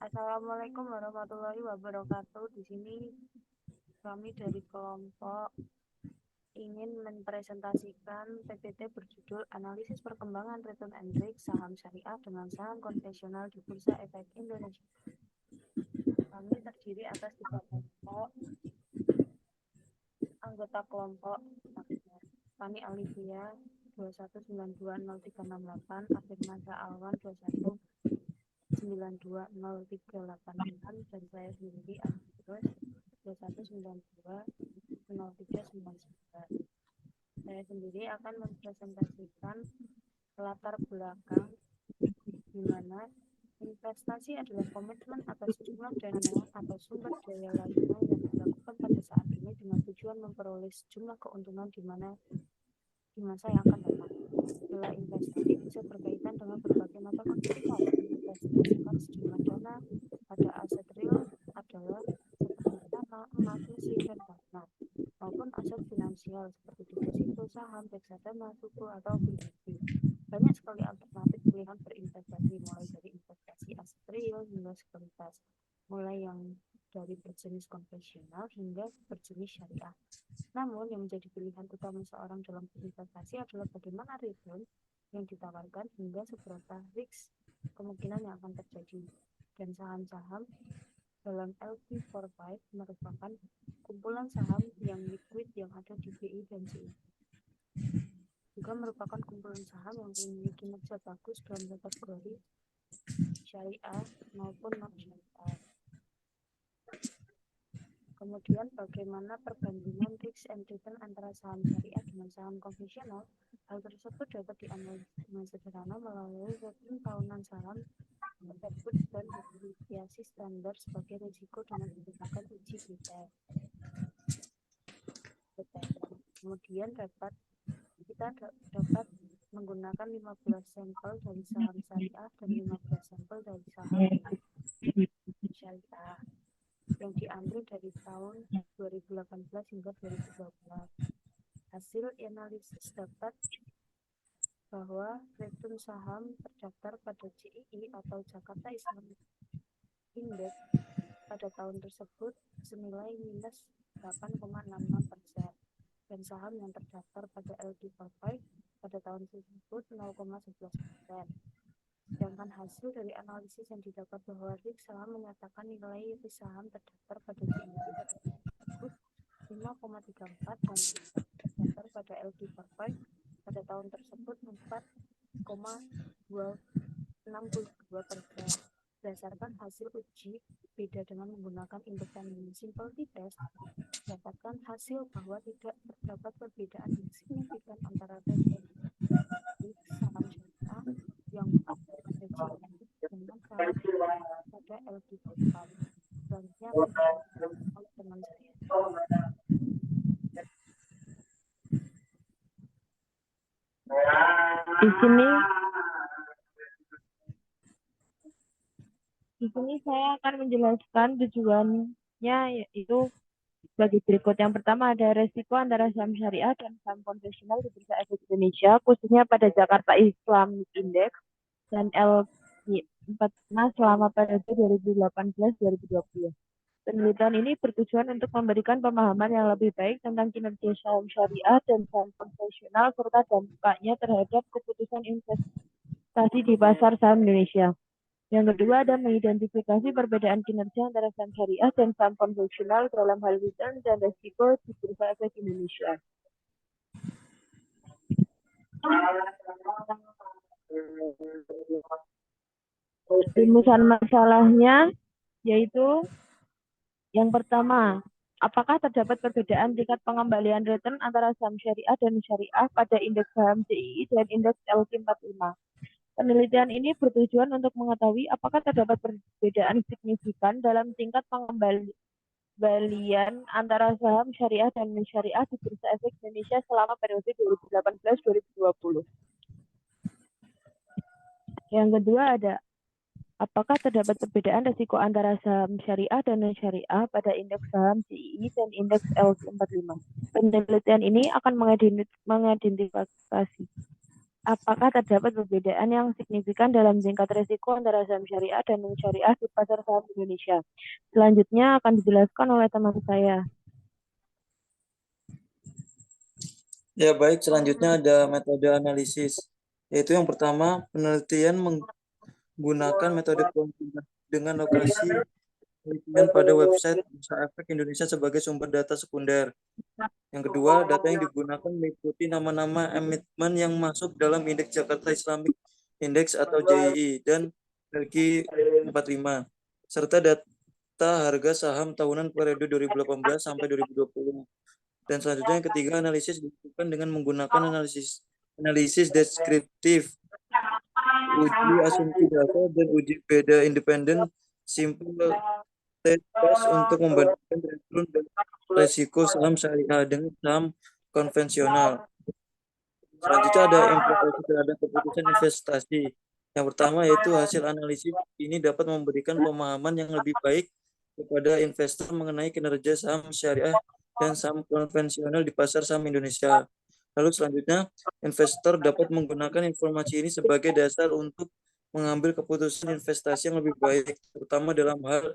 Assalamualaikum warahmatullahi wabarakatuh. Di sini kami dari kelompok ingin mempresentasikan PPT berjudul Analisis Perkembangan Return and Risk Saham Syariah dengan Saham Konvensional di Bursa Efek Indonesia. Kami terdiri atas 3 kelompok. Anggota kelompok Fani Alivia 2192038, Afirmasa Alwan 2192038, dan saya sendiri Agus 21920399. Saya sendiri akan mempresentasikan latar belakang di mana investasi adalah komitmen atas jumlah dana atau sumber daya lainnya yang dilakukan pada saat ini dengan tujuan memperoleh sejumlah keuntungan di masa yang akan datang. Bila investasi bisa berkaitan dengan berbagai macam aktivitas, investasikan sejumlah dana pada aset real adalah seperti tanah, emas, mesin, dan barang, maupun aset finansial seperti deposito, saham, reksadana, suku, atau obligasi. Banyak sekali alternatif pilihan berinvestasi, mulai dari investasi aset real hingga sekuritas, mulai yang dari berjenis konvensional hingga berjenis syariah. Namun, yang menjadi pilihan utama seorang dalam berinvestasi adalah bagaimana return yang ditawarkan hingga seberapa risk kemungkinan yang akan terjadi. Dan saham-saham dalam LP45 merupakan kumpulan saham yang liquid yang ada di BI dan CI. Juga merupakan kumpulan saham yang memiliki kinerja bagus dalam kategori syariah maupun non-syariah. Kemudian bagaimana perbandingan risk and return antara saham syariah dengan saham konvensional? Hal tersebut dapat dianalisis dengan sederhana melalui rating tahunan saham tersebut dan deviasi standar sebagai risiko dengan menggunakan uji BTR. Kemudian kita dapat menggunakan 15 sampel dari saham syariah dan 15 sampel dari saham syariah yang diambil dari tahun 2018 hingga 2012. Hasil analisis dapat bahwa return saham terdaftar pada CII atau Jakarta Islamic Index pada tahun tersebut senilai minus 8,66%, dan saham yang terdaftar pada LD45 pada tahun tersebut 0,11%. Sedangkan hasil dari analisis yang didapat bahwa risk saham menyatakan nilai risk saham terdaftar pada CII tersebut 5,34 dan terdaftar pada LD45 pada tahun tersebut 4,62%. Berdasarkan hasil uji beda dengan menggunakan independent simplicity test, dapatkan hasil bahwa tidak terdapat perbedaan yang signifikan antara return saham syariah yang pada CII dengan saham pada LD45. Selanjutnya oleh teman saya. Di sini saya akan menjelaskan tujuannya, yaitu bagi berikut. Yang pertama ada resiko antara saham syariah dan saham konvensional di Bursa Efek Indonesia, khususnya pada Jakarta Islamic Index dan LQ45 selama periode 2018-2020. Penelitian ini bertujuan untuk memberikan pemahaman yang lebih baik tentang kinerja saham syariah dan saham konvensional serta dampaknya terhadap keputusan investasi di pasar saham Indonesia. Yang kedua ada mengidentifikasi perbedaan kinerja antara saham syariah dan saham konvensional dalam hal return dan risiko di Bursa Efek Indonesia. Rumusan masalahnya yaitu yang pertama, apakah terdapat perbedaan tingkat pengembalian return antara saham syariah dan syariah pada indeks saham CII dan indeks LQ45? Penelitian ini bertujuan untuk mengetahui apakah terdapat perbedaan signifikan dalam tingkat pengembalian antara saham syariah dan syariah di Bursa Efek Indonesia selama periode 2018-2020. Yang kedua ada, apakah terdapat perbedaan risiko antara saham syariah dan non-syariah pada indeks saham CII dan indeks LQ45? Penelitian ini akan mengidentifikasi apakah terdapat perbedaan yang signifikan dalam tingkat risiko antara saham syariah dan non syariah di pasar saham Indonesia? Selanjutnya akan dijelaskan oleh teman saya. Ya, baik. Selanjutnya ada metode analisis. Yaitu yang pertama, penelitian menggunakan metode kuantitatif dengan lokasi penelitian pada website Bursa Efek Indonesia sebagai sumber data sekunder. Yang kedua, data yang digunakan meliputi nama-nama emiten yang masuk dalam Indeks Jakarta Islamic Index atau JII dan LQ 45, serta data harga saham tahunan periode 2018 sampai 2020. Dan selanjutnya yang ketiga, analisis dilakukan dengan menggunakan analisis deskriptif, uji asumsi data, dan uji beda independen simple test untuk membandingkan return dan resiko saham syariah dengan saham konvensional. Selanjutnya ada implikasi terhadap keputusan investasi. Yang pertama yaitu hasil analisis ini dapat memberikan pemahaman yang lebih baik kepada investor mengenai kinerja saham syariah dan saham konvensional di pasar saham Indonesia. Lalu selanjutnya, investor dapat menggunakan informasi ini sebagai dasar untuk mengambil keputusan investasi yang lebih baik, terutama dalam hal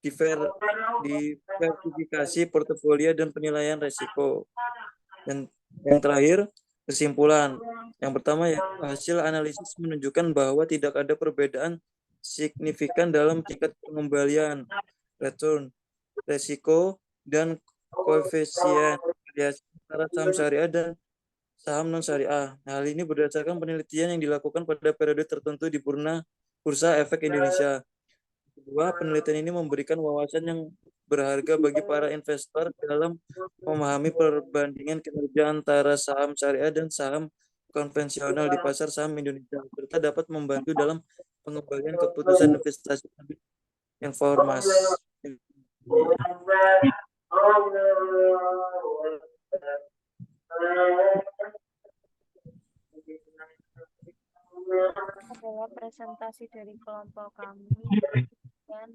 diversifikasi portofolio dan penilaian risiko. Dan yang terakhir, kesimpulan. Yang pertama ya, hasil analisis menunjukkan bahwa tidak ada perbedaan signifikan dalam tingkat pengembalian, return, resiko, dan koefisien variasi antara saham syariah dan saham non syariah. Hal ini berdasarkan penelitian yang dilakukan pada periode tertentu di Bursa Efek Indonesia. Kedua, penelitian ini memberikan wawasan yang berharga bagi para investor dalam memahami perbandingan kinerja antara saham syariah dan saham konvensional di pasar saham Indonesia, serta dapat membantu dalam pengembalian keputusan investasi informasi. Adalah presentasi dari kelompok kami dan